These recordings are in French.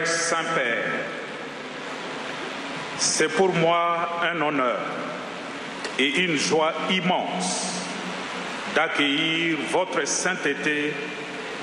Saint-Père, c'est pour moi un honneur et une joie immense d'accueillir votre sainteté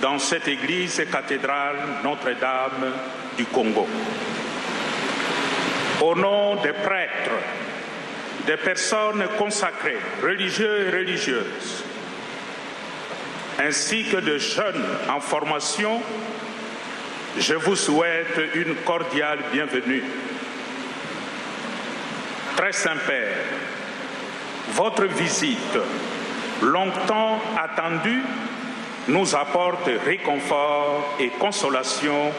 dans cette église et cathédrale Notre-Dame du Congo. Au nom des prêtres, des personnes consacrées, religieux et religieuses, ainsi que de jeunes en formation, je vous souhaite une cordiale bienvenue. Très Saint-Père, votre visite, longtemps attendue, nous apporte réconfort et consolation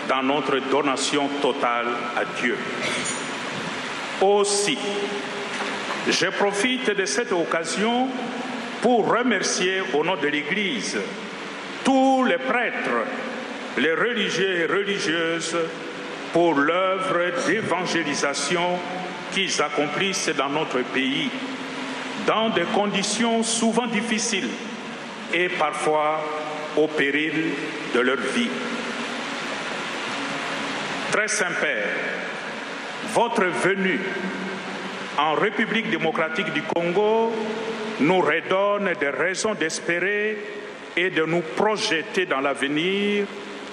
dans notre donation totale à Dieu. Aussi, je profite de cette occasion pour remercier au nom de l'Église tous les prêtres, les religieux et religieuses pour l'œuvre d'évangélisation qu'ils accomplissent dans notre pays, dans des conditions souvent difficiles et parfois au péril de leur vie. Très Saint-Père, votre venue en République démocratique du Congo nous redonne des raisons d'espérer et de nous projeter dans l'avenir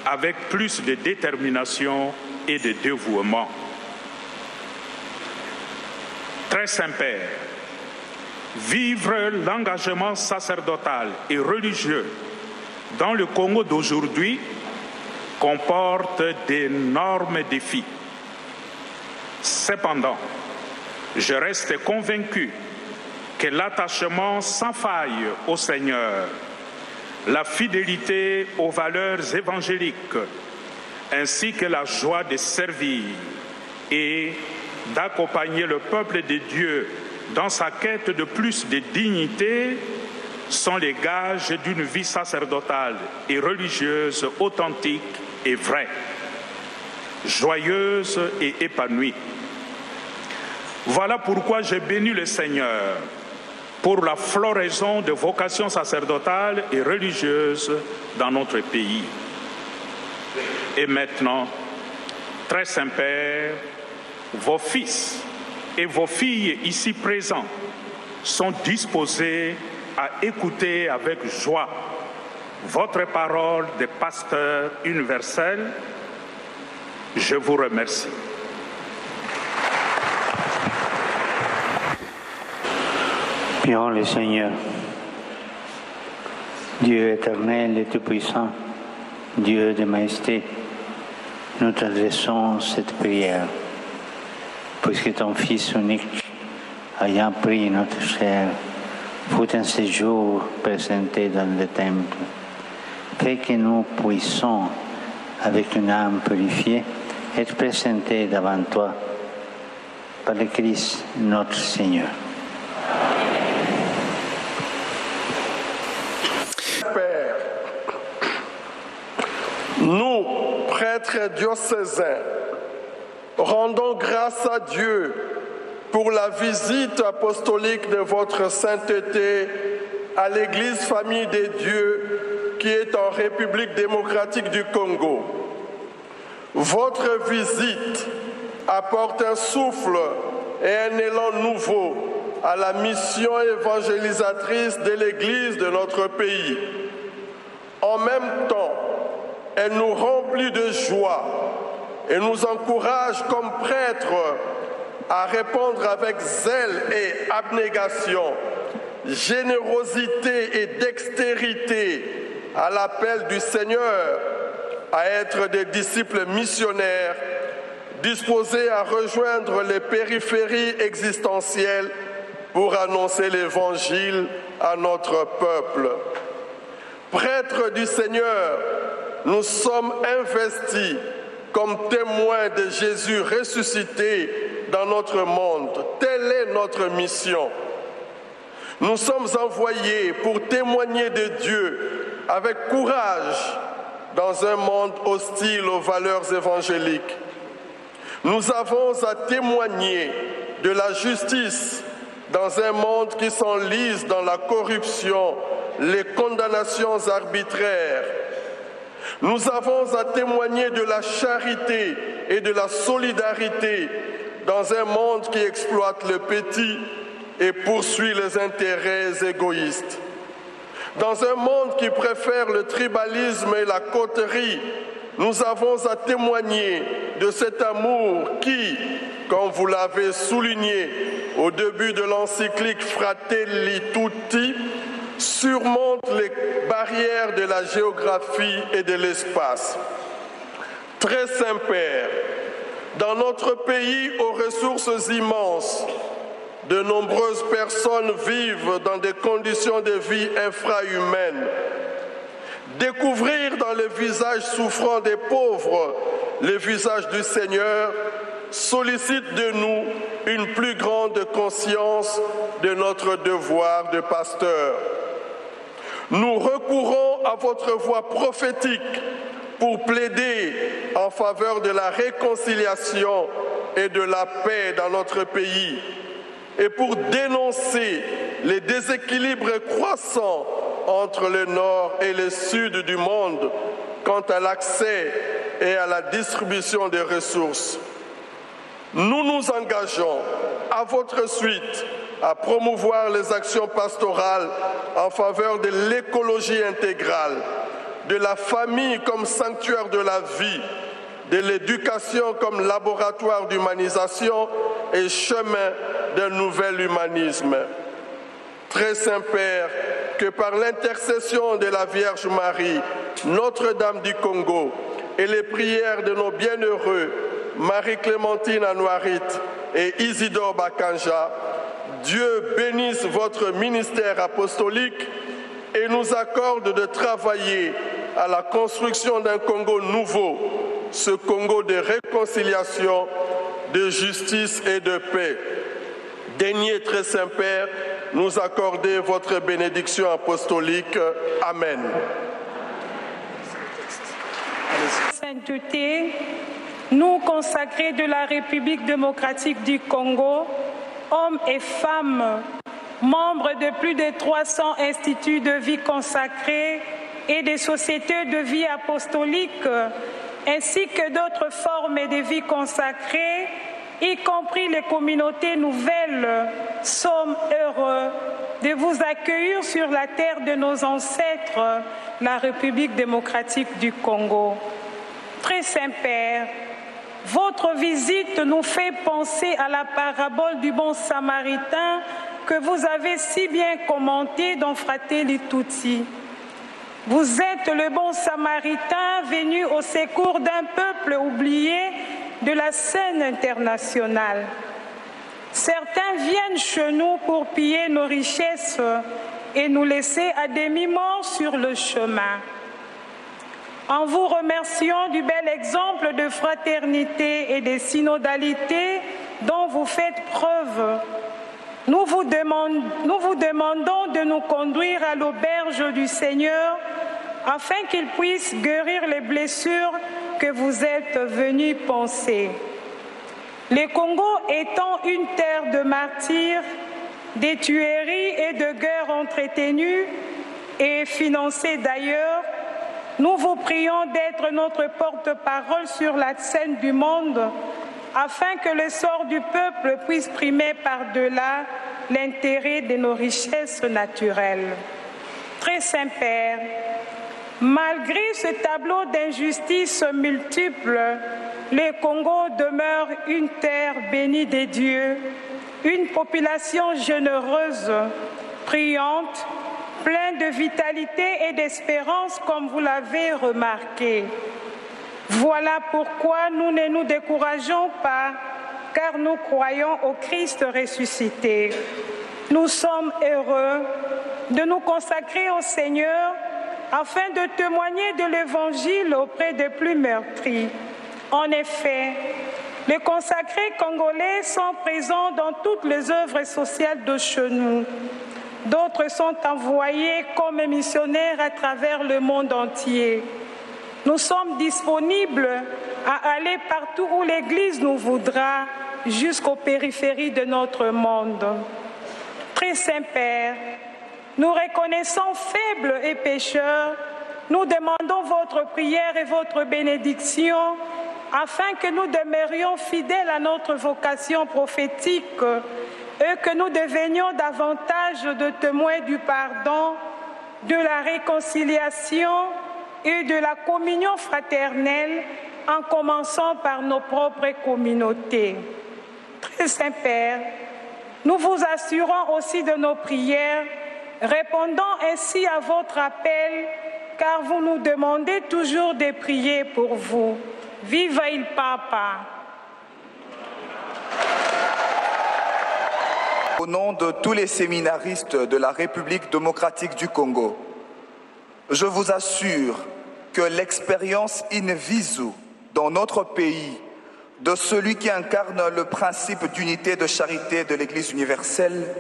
avec plus de détermination et de dévouement. Très Saint-Père, vivre l'engagement sacerdotal et religieux dans le Congo d'aujourd'hui comporte d'énormes défis. Cependant, je reste convaincu que l'attachement sans faille au Seigneur, la fidélité aux valeurs évangéliques, ainsi que la joie de servir et d'accompagner le peuple de Dieu dans sa quête de plus de dignité sont les gages d'une vie sacerdotale et religieuse authentique et vraie, joyeuse et épanouie. Voilà pourquoi je bénis le Seigneur pour la floraison de vocations sacerdotales et religieuses dans notre pays. Et maintenant, très Saint-Père, vos fils et vos filles ici présents sont disposés à écouter avec joie votre parole de pasteur universel. Je vous remercie. Prions le Seigneur. Dieu éternel et tout-puissant, Dieu de majesté, nous t'adressons cette prière, puisque ton Fils unique, ayant pris notre chair, fut un séjour présenté dans le temple. Fais que nous puissions, avec une âme purifiée, être présentés devant toi par le Christ notre Seigneur. Père, nous, prêtres diocésains, rendons grâce à Dieu pour la visite apostolique de votre sainteté à l'Église Famille des Dieux qui est en République démocratique du Congo. Votre visite apporte un souffle et un élan nouveau à la mission évangélisatrice de l'Église de notre pays. En même temps, elle nous remplit de joie et nous encourage comme prêtres à répondre avec zèle et abnégation, générosité et dextérité à l'appel du Seigneur à être des disciples missionnaires disposés à rejoindre les périphéries existentielles pour annoncer l'Évangile à notre peuple. Prêtres du Seigneur, nous sommes investis comme témoins de Jésus ressuscité dans notre monde. Telle est notre mission. Nous sommes envoyés pour témoigner de Dieu avec courage dans un monde hostile aux valeurs évangéliques. Nous avons à témoigner de la justice dans un monde qui s'enlise dans la corruption, les condamnations arbitraires. Nous avons à témoigner de la charité et de la solidarité dans un monde qui exploite le petit et poursuit les intérêts égoïstes. Dans un monde qui préfère le tribalisme et la coterie, nous avons à témoigner de cet amour qui, comme vous l'avez souligné au début de l'encyclique Fratelli Tutti, surmonte les barrières de la géographie et de l'espace. Très Saint-Père, dans notre pays aux ressources immenses, de nombreuses personnes vivent dans des conditions de vie infrahumaines. Découvrir dans le visage souffrant des pauvres le visage du Seigneur sollicite de nous une plus grande conscience de notre devoir de pasteur. Nous recourons à votre voix prophétique pour plaider en faveur de la réconciliation et de la paix dans notre pays et pour dénoncer les déséquilibres croissants entre le nord et le sud du monde quant à l'accès et à la distribution des ressources. Nous nous engageons à votre suite à promouvoir les actions pastorales en faveur de l'écologie intégrale, de la famille comme sanctuaire de la vie, de l'éducation comme laboratoire d'humanisation et chemin d'un nouvel humanisme. Très Saint-Père, que par l'intercession de la Vierge Marie, Notre-Dame du Congo, et les prières de nos bienheureux Marie-Clémentine Anouarit et Isidore Bakanja, Dieu bénisse votre ministère apostolique et nous accorde de travailler à la construction d'un Congo nouveau, ce Congo de réconciliation, de justice et de paix. Daignez, très Saint-Père, nous accorder votre bénédiction apostolique. Amen. Sainteté, nous consacrés de la République démocratique du Congo, hommes et femmes, membres de plus de 300 instituts de vie consacrés et des sociétés de vie apostolique, ainsi que d'autres formes de vie consacrées, y compris les communautés nouvelles, sommes heureux de vous accueillir sur la terre de nos ancêtres, la République démocratique du Congo. Très Saint-Père, votre visite nous fait penser à la parabole du bon samaritain que vous avez si bien commentée dans Fratelli Tutti. Vous êtes le bon samaritain venu au secours d'un peuple oublié de la scène internationale. Certains viennent chez nous pour piller nos richesses et nous laisser à demi-morts sur le chemin. En vous remerciant du bel exemple de fraternité et de synodalité dont vous faites preuve, nous vous demandons de nous conduire à l'auberge du Seigneur afin qu'il puisse guérir les blessures que vous êtes venus panser. Le Congo étant une terre de martyrs, de tueries et de guerres entretenues et financées d'ailleurs, nous vous prions d'être notre porte-parole sur la scène du monde afin que le sort du peuple puisse primer par-delà l'intérêt de nos richesses naturelles. Très Saint-Père, malgré ce tableau d'injustices multiples, le Congo demeure une terre bénie des dieux, une population généreuse, priante, pleine de vitalité et d'espérance comme vous l'avez remarqué. Voilà pourquoi nous ne nous décourageons pas, car nous croyons au Christ ressuscité. Nous sommes heureux de nous consacrer au Seigneur afin de témoigner de l'Évangile auprès des plus meurtris. En effet, les consacrés congolais sont présents dans toutes les œuvres sociales de chez nous. D'autres sont envoyés comme missionnaires à travers le monde entier. Nous sommes disponibles à aller partout où l'Église nous voudra, jusqu'aux périphéries de notre monde. Très Saint-Père, nous reconnaissons faibles et pécheurs, nous demandons votre prière et votre bénédiction afin que nous demeurions fidèles à notre vocation prophétique et que nous devenions davantage de témoins du pardon, de la réconciliation et de la communion fraternelle, en commençant par nos propres communautés. Très Saint-Père, nous vous assurons aussi de nos prières, répondant ainsi à votre appel, car vous nous demandez toujours de prier pour vous. Viva il Papa! Au nom de tous les séminaristes de la République démocratique du Congo, je vous assure que l'expérience in visu dans notre pays de celui qui incarne le principe d'unité de charité de l'Église universelle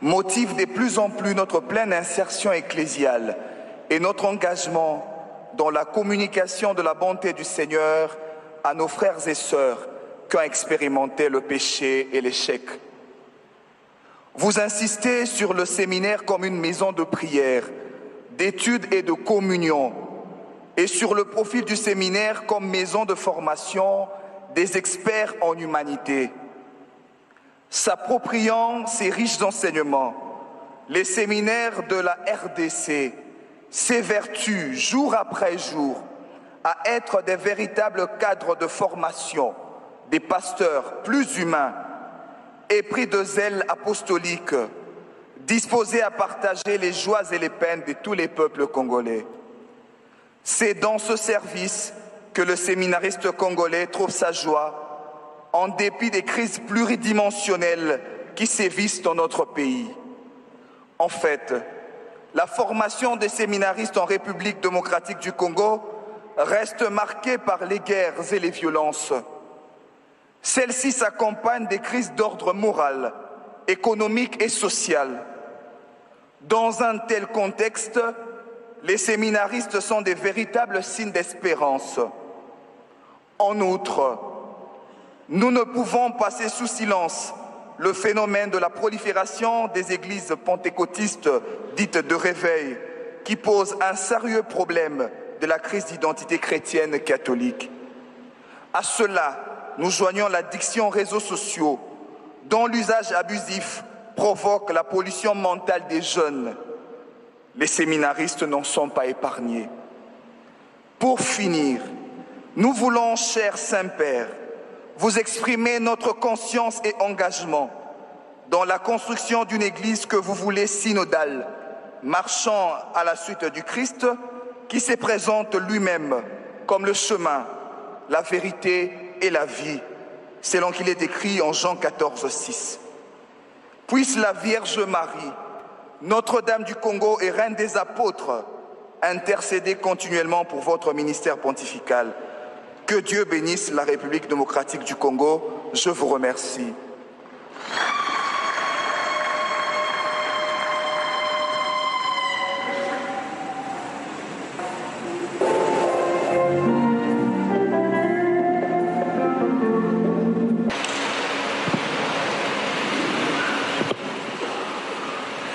motive de plus en plus notre pleine insertion ecclésiale et notre engagement dans la communication de la bonté du Seigneur à nos frères et sœurs qui ont expérimenté le péché et l'échec. Vous insistez sur le séminaire comme une maison de prière, d'études et de communion, et sur le profil du séminaire comme maison de formation des experts en humanité. S'appropriant ces riches enseignements, les séminaires de la RDC s'évertuent jour après jour à être des véritables cadres de formation, des pasteurs plus humains, épris de zèle apostolique, disposés à partager les joies et les peines de tous les peuples congolais. C'est dans ce service que le séminariste congolais trouve sa joie, en dépit des crises pluridimensionnelles qui sévissent dans notre pays. En fait, la formation des séminaristes en République démocratique du Congo reste marquée par les guerres et les violences. Celles-ci s'accompagnent des crises d'ordre moral, économique et social. Dans un tel contexte, les séminaristes sont des véritables signes d'espérance. En outre, nous ne pouvons passer sous silence le phénomène de la prolifération des églises pentecôtistes dites de réveil, qui pose un sérieux problème de la crise d'identité chrétienne catholique. À cela, nous joignons l'addiction aux réseaux sociaux, dont l'usage abusif provoque la pollution mentale des jeunes. Les séminaristes n'en sont pas épargnés. Pour finir, nous voulons, cher Saint-Père, vous exprimer notre conscience et engagement dans la construction d'une Église que vous voulez synodale, marchant à la suite du Christ, qui se présente lui-même comme le chemin, la vérité et la vie, selon qu'il est écrit en Jean 14, 6. Puisse la Vierge Marie, Notre-Dame du Congo et Reine des Apôtres, intercéder continuellement pour votre ministère pontifical. Que Dieu bénisse la République démocratique du Congo. Je vous remercie.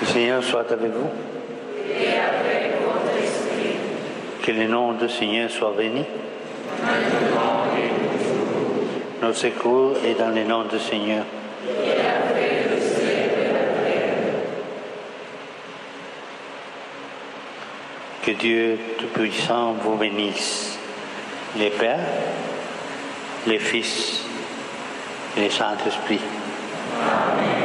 Le Seigneur soit avec vous. Et avec votre esprit. Que le nom du Seigneur soit béni. Maintenant et toujours. Notre secours est dans le nom du Seigneur. Il a fait le ciel et la terre. Que Dieu Tout-Puissant vous bénisse, les Pères, les Fils et les Saint-Esprits. Amen.